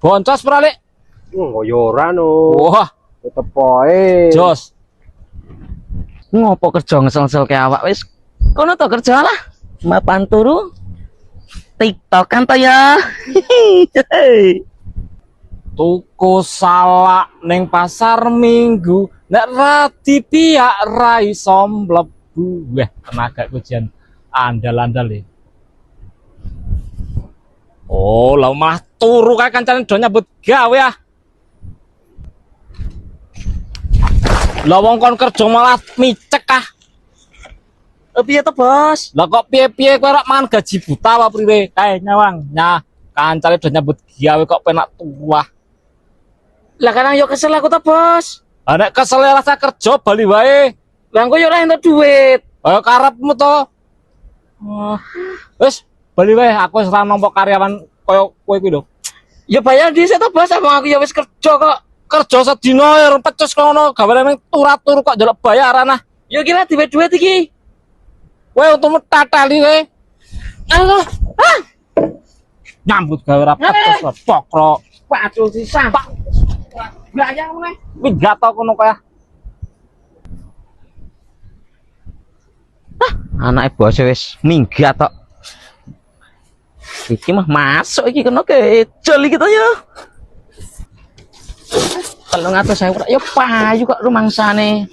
Boncos pralik. Yo ora no. Wah, Tetep poe. jos. Ngopo kerja ngesel-ngesel ke awak wis. Kono to kerja lah. Mapan turu. TikTok kan to ya. Tuku salak ning pasar Minggu. Nek ra dipiak ra iso mlebu. Wah, tenaga kujian andal-andal iki. Oh, lah mah turu kae kancane do nyambut gawe ah. Lah wong kon kerja malah micek ah. Piye to, Bos? Lah kok piye-piye kowe rak mangan gaji buta apa priwe? Kae nyawang, nyah. Kancane do nyambut gawe kok penak tua. Lah kadang yo kesel aku to, Bos. Lah nek kesel rasa kerja bali wae. Lah engko yo ora entuk duit. Ayo karepmu to. Wis bali wae aku wis ora nampa karyawan kaya kowe kuwi lho. Ya bayar dhisik to, Bos, sama aku ya wis kerja kok. Kerja sedina ya pecus kono, gaweane turu kok njaluk bayaran ah. Ya kira duit iki. Kowe untukmu tatali kowe. Ayo. Ah. Nyambut gawe ra pecus pokro. Pacul sisa. Bayang meneh. Kuwi gato kono kaya. Anake bos wis minggat tok. Iki mah masuk iki kena kecel iki to ya. 300.000 ya payu kok rumangsane.